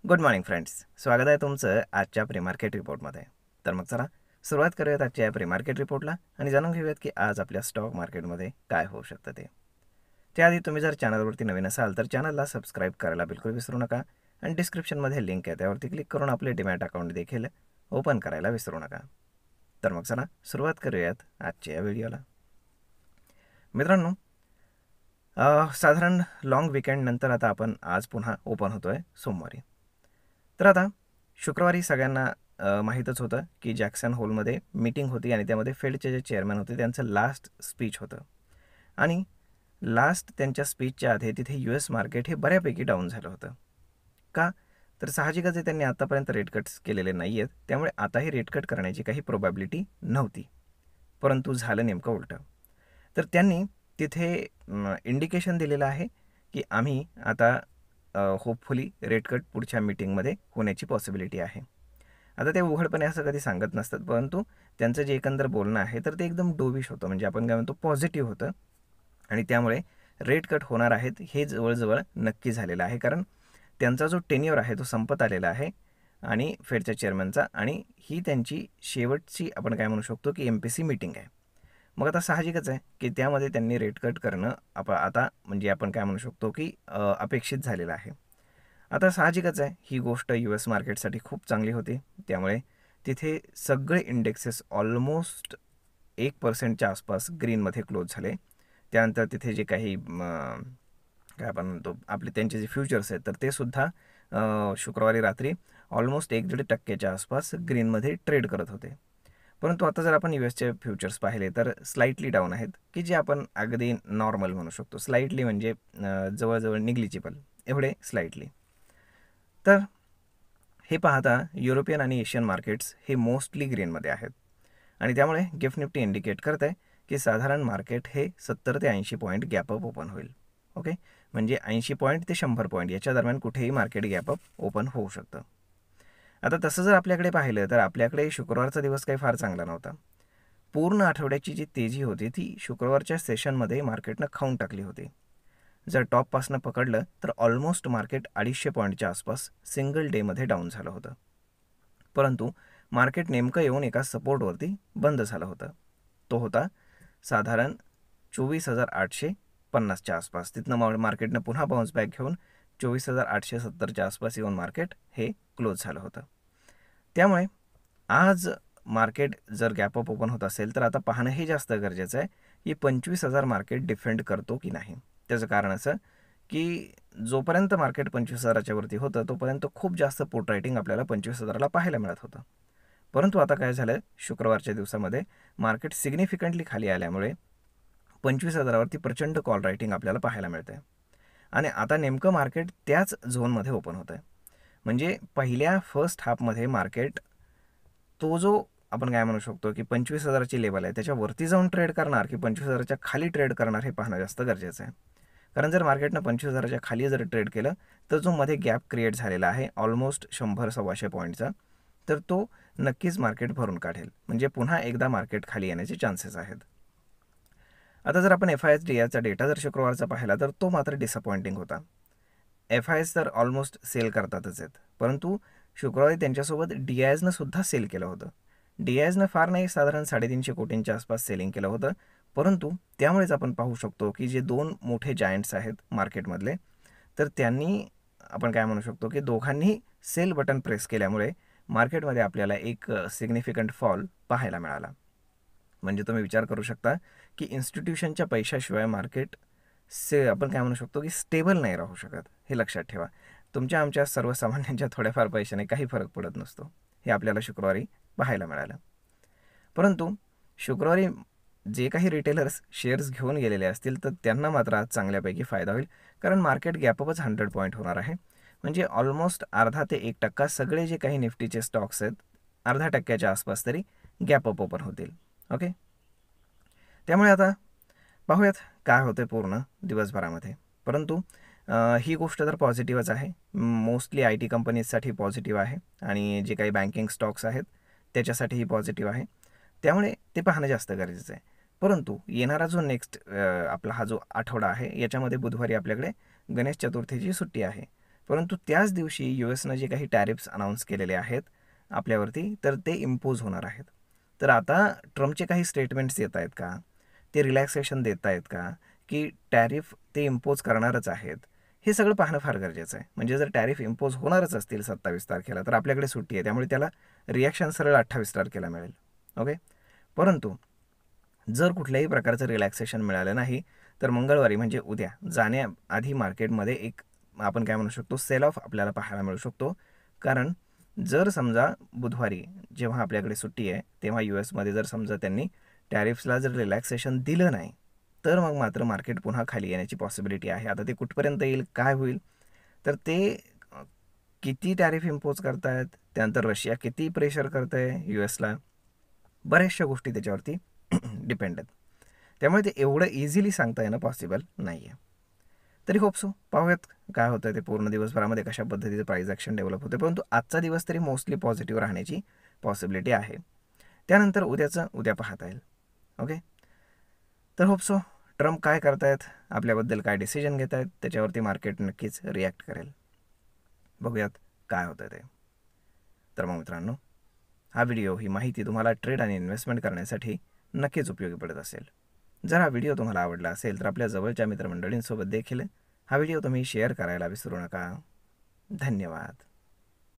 Good morning friends, स्वागत आहे तुमचं आजच्या प्री मार्केट रिपोर्टमध्ये. तर मग चला सुरुवात करूयात आजच्या प्री मार्केट रिपोर्टला आणि जाणून घेऊयात की आज आपल्या स्टॉक मार्केटमध्ये काय होऊ शकतं ते. त्याआधी तुम्ही जर चॅनलवरती नवीन असाल तर चॅनलला सबस्क्राईब करायला बिलकुल विसरू नका आणि डिस्क्रिप्शनमध्ये लिंक आहे त्यावरती क्लिक करून आपले डीमॅट अकाउंट देखील ओपन करायला विसरू नका. तर मग चला सुरुवात करूयात आजच्या या व्हिडिओला. मित्रांनो, साधारण लाँग वीकेंड नंतर आता आपण आज पुन्हा ओपन होतोय सोमवारी. तर आता शुक्रवारी सगळ्यांना माहीतच होतं की जॅक्सन होलमध्ये मीटिंग होती आणि त्यामध्ये फेडचे जे चेअरमॅन होते त्यांचं लास्ट स्पीच होतं आणि लास्ट त्यांच्या स्पीचच्या आधी तिथे US मार्केट हे बऱ्यापैकी डाऊन झालं होतं. का? तर साहजिकच आहे, त्यांनी आतापर्यंत रेट कट्स केलेले नाही आहेत, त्यामुळे आताही रेट कट करण्याची काही प्रोबॅबिलिटी नव्हती. परंतु झालं नेमकं उलटं. तर त्यांनी तिथे इंडिकेशन दिलेलं आहे की आम्ही आता होपफुली रेट कट पुढच्या मीटिंगमध्ये होण्याची पॉसिबिलिटी आहे. आता ते उघडपणे असं कधी सांगत नसतात, परंतु त्यांचं जे एकंदर बोलणं आहे तर ते एकदम डोविश होतं, म्हणजे आपण काय म्हणतो पॉझिटिव्ह होतं आणि त्यामुळे रेट कट होणार आहेत हे जवळजवळ नक्की झालेलं आहे. कारण त्यांचा जो टेन्युअर आहे तो संपत आलेला आहे आणि फेडच्या चेअरमनचा, आणि ही त्यांची शेवटची आपण काय म्हणू शकतो की MPC मीटिंग आहे. मग आता साहजिकच आहे की त्यामध्ये त्यांनी रेट कट करणं आता म्हणजे आपण काय म्हणू शकतो की अपेक्षित झालेलं आहे. आता साहजिकच आहे, ही गोष्ट US मार्केटसाठी खूप चांगली होती. त्यामुळे तिथे सगळे इंडेक्सेस ऑलमोस्ट 1% आसपास ग्रीनमध्ये क्लोज झाले. त्यानंतर तिथे जे काही काय आपण म्हणतो आपले त्यांचे जे फ्युचर्स आहेत तर ते सुद्धा शुक्रवारी रात्री ऑलमोस्ट 1-1.5% आसपास ग्रीनमध्ये ट्रेड करत होते. परंतु आता जर आपण USचे फ्युचर्स पाहिले तर स्लाइटली डाऊन आहेत, की जे आपण अगदी नॉर्मल म्हणू शकतो. स्लाइटली म्हणजे जवळजवळ निग्लिजिबल एवढे स्लाइटली. तर हे पाहता युरोपियन आणि एशियन मार्केट्स हे मोस्टली ग्रीनमध्ये आहेत आणि त्यामुळे गिफ्ट निफ्टी इंडिकेट करत आहे की साधारण मार्केट हे 70 ते 80 पॉईंट गॅपअप ओपन होईल. ओके, म्हणजे 80 पॉईंट ते 100 पॉईंट याच्या दरम्यान कुठेही मार्केट गॅपअप ओपन होऊ शकतं. आता तसं जर आपल्याकडे पाहिलं तर आपल्याकडे शुक्रवारचा दिवस काही फार चांगला नव्हता. पूर्ण आठवड्याची जी तेजी होती ती शुक्रवारच्या सेशनमध्ये मार्केटनं खाऊन टाकली होती. जर टॉपपासनं पकडलं तर ऑलमोस्ट मार्केट 250 पॉईंटच्या आसपास सिंगल डेमध्ये डाऊन झालं होतं. परंतु मार्केट नेमकं येऊन एका सपोर्टवरती बंद झालं होतं. तो होता साधारण 24,850च्या आसपास. तिथनं मार्केटनं पुन्हा बाउन्स बॅक घेऊन 24,870च्या आसपास येऊन मार्केट हे क्लोज झालं होतं. त्यामुळे आज मार्केट जर गॅपअप ओपन होत असेल तर आता पाहणं हे जास्त गरजेचं आहे की 25,000 मार्केट डिफेंड करतो की नाही. त्याचं कारण असं की जोपर्यंत मार्केट 25,000च्या वरती होतं तोपर्यंत खूप जास्त पुट रायटिंग आपल्याला 25,000ला पाहायला मिळत होतं. परंतु आता काय झालं, शुक्रवारच्या दिवसामध्ये मार्केट सिग्निफिकंटली खाली आल्यामुळे 25,000वरती प्रचंड कॉल रायटिंग आपल्याला पाहायला मिळते आणि आता नेमकं मार्केट त्याच झोनमध्ये ओपन होतं आहे. म्हणजे पहिल्या फर्स्ट हाफमध्ये मार्केट तो जो आपण काय म्हणू शकतो की 25,000ची लेवल आहे त्याच्यावरती जाऊन ट्रेड करणार की 25,000च्या खाली ट्रेड करणार हे पाहणं जास्त गरजेचं आहे. कारण जर मार्केटनं 25,000च्या खाली जर ट्रेड केलं तर जो मध्ये गॅप क्रिएट झालेला आहे ऑलमोस्ट 100-125 पॉईंटचा, तर तो नक्कीच मार्केट भरून काढेल, म्हणजे पुन्हा एकदा मार्केट खाली येण्याचे चान्सेस आहेत. आता जर आपण FISDIचा डेटा जर शुक्रवारचा पाहिला तर तो मात्र डिसअपॉइंटिंग होता. FIs तर ऑलमोस्ट सेल करतातच आहेत, परंतु शुक्रवारी त्यांच्यासोबत DIsनं सुद्धा सेल केलं होतं. DIsनं फार नाही, साधारण 350 कोटींच्या आसपास सेलिंग केलं होतं. परंतु त्यामुळेच आपण पाहू शकतो की जे दोन मोठे जायंट्स आहेत मार्केटमधले तर त्यांनी आपण काय म्हणू शकतो की दोघांनी सेल बटन प्रेस केल्यामुळे मार्केटमध्ये आपल्याला एक सिग्निफिकंट फॉल पाहायला मिळाला. म्हणजे तुम्ही विचार करू शकता की इन्स्टिट्यूशनच्या पैशाशिवाय मार्केट आपण काय म्हणू शकतो की स्टेबल नाही राहू शकत. हे लक्षात ठेवा. तुमच्या आमच्या सर्वसामान्यांच्या थोड्याफार पैशाने काही फरक पडत नसतो, हे आपल्याला शुक्रवारी पाहायला मिळालं. परंतु शुक्रवारी जे काही रिटेलर्स शेअर्स घेऊन गेलेले असतील तर त्यांना मात्र आज चांगल्यापैकी फायदा होईल, कारण मार्केट गॅपअपच 100 पॉईंट होणार आहे. म्हणजे ऑलमोस्ट अर्धा ते 1% सगळे जे काही निफ्टीचे स्टॉक्स आहेत 0.5% आसपास तरी गॅपअप ओपन होतील. ओके, त्यामुळे आता पाहूयात काय होते पूर्ण दिवसभरामध्ये. परंतु ही गोष्ट तर पॉझिटिव्हच आहे. मोस्टली IT कंपनीजसाठी पॉझिटिव्ह आहे आणि जे काही बँकिंग स्टॉक्स आहेत त्याच्यासाठीही पॉझिटिव्ह आहे. त्यामुळे ते पाहणं जास्त गरजेचं आहे. परंतु येणारा जो नेक्स्ट आपला हा जो आठवडा आहे याच्यामध्ये बुधवारी आपल्याकडे गणेश चतुर्थीची सुट्टी आहे. परंतु त्याच दिवशी US-नं जे काही टॅरिफ्स अनाऊन्स केलेले आहेत आपल्यावरती, तर ते इम्पोज होणार आहेत. तर आता ट्रम्पचे काही स्टेटमेंट्स येत आहेत का, ते रिलॅक्सेशन देत आहेत का, की टॅरिफ ते इम्पोज करणारच आहेत, हे सगळं पाहणं फार गरजेचं आहे. म्हणजे जर टॅरिफ इम्पोज होणारच असतील 27 तारखेला, तर आपल्याकडे सुट्टी आहे, त्यामुळे त्याला रिॲक्शन सरळ 28 तारखेला मिळेल. ओके. परंतु जर कुठल्याही प्रकारचं रिलॅक्सेशन मिळालं नाही, तर मंगळवारी म्हणजे उद्या जाण्याआधी मार्केटमध्ये एक आपण काय म्हणू शकतो, सेल ऑफ आपल्याला पाहायला मिळू शकतो. कारण जर समजा बुधवारी जेव्हा आपल्याकडे सुट्टी आहे, तेव्हा US-मध्ये जर समजा त्यांनी टॅरिफ्सला जर रिलॅक्सेशन दिलं नाही, तर मग मात्र मार्केट पुन्हा खाली येण्याची पॉसिबिलिटी आहे. आता ते कुठपर्यंत येईल, काय होईल, तर ते किती टॅरिफ इम्पोज करतायत, त्यानंतर रशिया किती प्रेशर करत आहे US-ला, बऱ्याचशा गोष्टी त्याच्यावरती डिपेंड आहेत. त्यामुळे ते एवढं इझिली सांगता येणं पॉसिबल नाही आहे. तरी होप सो, पाहूयात काय होतं ते पूर्ण दिवसभरामध्ये कशा पद्धतीचं प्राईस ॲक्शन डेव्हलप होते. परंतु आजचा दिवस तरी मोस्टली पॉझिटिव्ह राहण्याची पॉसिबिलिटी आहे. त्यानंतर उद्या पाहता येईल. ओके. तर होप सो, ट्रम्प काय करतायत, आपल्याबद्दल काय डिसिजन घेत आहेत, त्याच्यावरती मार्केट नक्कीच रिॲक्ट करेल. बघूयात काय होतं ते. तर मग मित्रांनो, हा व्हिडिओ, ही माहिती तुम्हाला ट्रेड आणि इन्व्हेस्टमेंट करण्यासाठी नक्कीच उपयोगी पडत असेल. जर हा व्हिडिओ तुम्हाला आवडला असेल तर आपल्या जवळच्या मित्रमंडळींसोबत देखील हा व्हिडिओ तुम्ही शेअर करायला विसरू नका. धन्यवाद.